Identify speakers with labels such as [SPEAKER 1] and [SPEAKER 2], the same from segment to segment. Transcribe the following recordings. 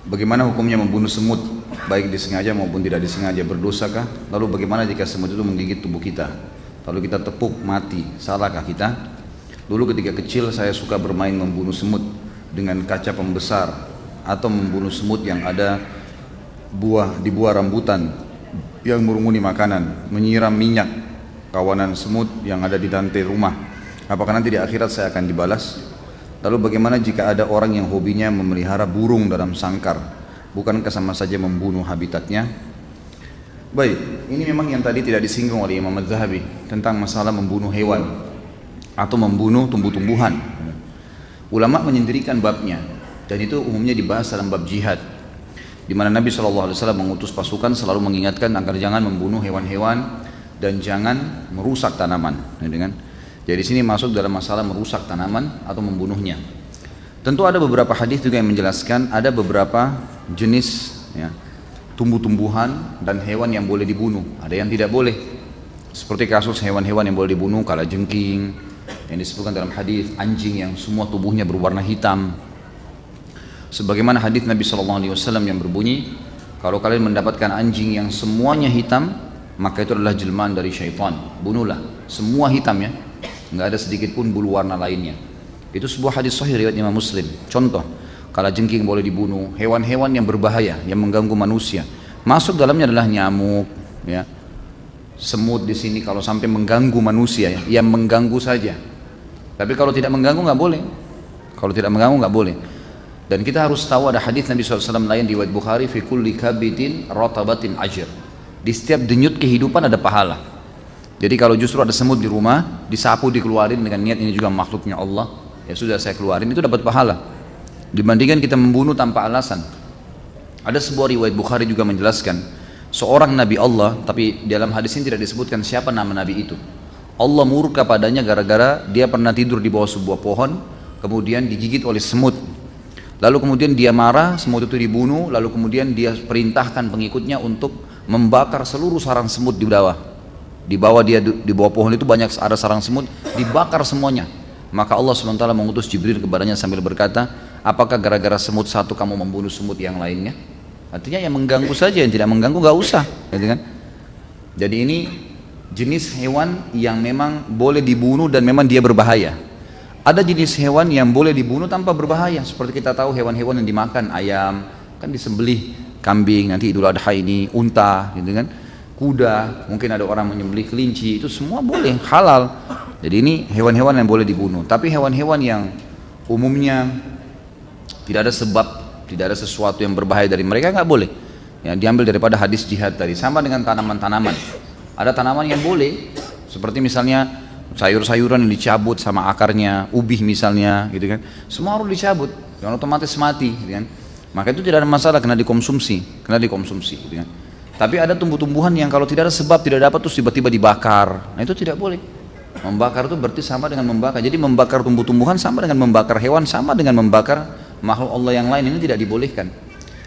[SPEAKER 1] Bagaimana hukumnya membunuh semut, baik disengaja maupun tidak disengaja, berdosakah? Lalu bagaimana jika semut itu menggigit tubuh kita? Lalu kita tepuk mati, salahkah kita? Dulu ketika kecil saya suka bermain membunuh semut dengan kaca pembesar atau membunuh semut yang ada di buah rambutan yang merumuni makanan, menyiram minyak kawanan semut yang ada di lantai rumah. Apakah nanti di akhirat saya akan dibalas? Lalu bagaimana jika ada orang yang hobinya memelihara burung dalam sangkar? Bukankah sama saja membunuh habitatnya? Baik, ini memang yang tadi tidak disinggung oleh Imam Az-Zahabi tentang masalah membunuh hewan atau membunuh tumbuh-tumbuhan. Ulama menyendirikan babnya, dan itu umumnya dibahas dalam bab jihad, di mana Nabi SAW mengutus pasukan selalu mengingatkan agar jangan membunuh hewan-hewan dan jangan merusak tanaman. Jadi sini masuk dalam masalah merusak tanaman atau membunuhnya. Tentu ada beberapa hadis juga yang menjelaskan ada beberapa jenis tumbuh-tumbuhan dan hewan yang boleh dibunuh, ada yang tidak boleh. Seperti kasus hewan-hewan yang boleh dibunuh, kalajengking yang disebutkan dalam hadis, anjing yang semua tubuhnya berwarna hitam. Sebagaimana hadis Nabi SAW yang berbunyi, kalau kalian mendapatkan anjing yang semuanya hitam, maka itu adalah jelmaan dari syaitan. Bunuhlah, semua hitam ya, nggak ada sedikit pun bulu warna lainnya. Itu sebuah hadis sahih riwayat Imam Muslim. Contoh, kalajengking boleh dibunuh, hewan-hewan yang berbahaya yang mengganggu manusia. Masuk dalamnya adalah nyamuk, ya. Semut di sini kalau sampai mengganggu manusia, ya, yang mengganggu saja. Tapi kalau tidak mengganggu nggak boleh. Kalau tidak mengganggu nggak boleh. Dan kita harus tahu ada hadis Nabi SAW lain di riwayat Bukhari, fi kulli kabitin ratabatin ajr. Di setiap denyut kehidupan ada pahala. Jadi kalau justru ada semut di rumah, disapu, dikeluarin dengan niat ini juga makhluknya Allah, ya sudah saya keluarin, itu dapat pahala. Dibandingkan kita membunuh tanpa alasan. Ada sebuah riwayat Bukhari juga menjelaskan, seorang Nabi Allah, tapi dalam hadis ini tidak disebutkan siapa nama Nabi itu. Allah murka padanya gara-gara dia pernah tidur di bawah sebuah pohon, kemudian digigit oleh semut. Lalu kemudian dia marah, semut itu dibunuh, lalu kemudian dia perintahkan pengikutnya untuk membakar seluruh sarang semut di bawah. Di bawah pohon itu banyak ada sarang semut, dibakar semuanya. Maka Allah SWT mengutus Jibril kepadanya sambil berkata, apakah gara-gara semut satu kamu membunuh semut yang lainnya? Artinya yang mengganggu saja, yang tidak mengganggu gak usah, gitu kan? Jadi ini jenis hewan yang memang boleh dibunuh dan memang dia berbahaya. Ada jenis hewan yang boleh dibunuh tanpa berbahaya, seperti kita tahu hewan-hewan yang dimakan, ayam kan disembelih, kambing nanti Idul Adha ini, unta, gitu kan, kuda, mungkin ada orang menyembelih kelinci, itu semua boleh, halal. Jadi ini hewan-hewan yang boleh dibunuh. Tapi hewan-hewan yang umumnya tidak ada sebab, tidak ada sesuatu yang berbahaya dari mereka, nggak boleh. Ya, diambil daripada hadis jihad tadi. Sama dengan tanaman-tanaman. Ada tanaman yang boleh, seperti misalnya sayur-sayuran yang dicabut sama akarnya, ubih misalnya, gitu kan. Semua harus dicabut, jangan otomatis mati, gitu kan. Maka itu tidak ada masalah, kena dikonsumsi, gitu kan. Tapi ada tumbuh-tumbuhan yang kalau tidak ada sebab, tidak dapat, terus tiba-tiba dibakar. Nah itu tidak boleh. Membakar itu berarti sama dengan membakar. Jadi membakar tumbuh-tumbuhan sama dengan membakar hewan, sama dengan membakar makhluk Allah yang lain, ini tidak dibolehkan.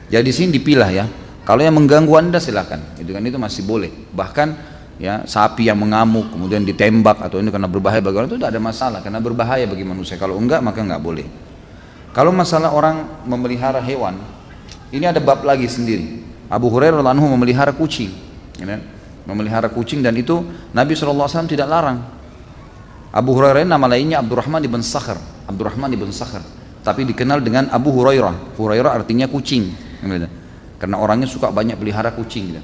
[SPEAKER 1] Jadi di sini dipilah ya. Kalau yang mengganggu Anda silakan, itu kan, itu masih boleh. Bahkan ya sapi yang mengamuk kemudian ditembak atau ini karena berbahaya bagi orang, itu tidak ada masalah karena berbahaya bagi manusia. Kalau enggak maka enggak boleh. Kalau masalah orang memelihara hewan, ini ada bab lagi sendiri. Abu Hurairah radhiyallahu anhu memelihara kucing, ya, memelihara kucing, dan itu Nabi SAW tidak larang. Abu Hurairah nama lainnya Abdurrahman ibn Sakhr, tapi dikenal dengan Abu Hurairah. Hurairah artinya kucing, karena orangnya suka banyak pelihara kucing.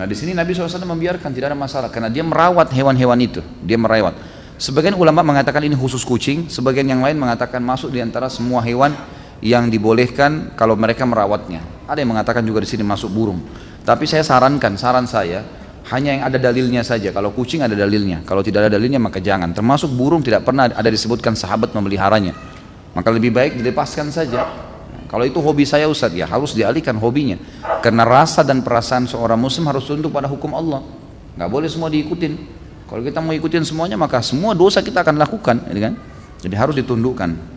[SPEAKER 1] Nah di sini Nabi SAW membiarkan, tidak ada masalah, karena dia merawat hewan-hewan itu, dia merawat. Sebagian ulama mengatakan ini khusus kucing, sebagian yang lain mengatakan masuk di antara semua hewan yang dibolehkan kalau mereka merawatnya. Ada yang mengatakan juga di sini masuk burung. Tapi saya saran saya hanya yang ada dalilnya saja. Kalau kucing ada dalilnya, kalau tidak ada dalilnya maka jangan. Termasuk burung tidak pernah ada disebutkan sahabat memeliharanya. Maka lebih baik dilepaskan saja. Kalau itu hobi saya Ustaz, ya harus dialihkan hobinya. Karena rasa dan perasaan seorang muslim harus tunduk pada hukum Allah. Nggak boleh semua diikutin. Kalau kita mau ikutin semuanya maka semua dosa kita akan lakukan, kan? Jadi harus ditundukkan.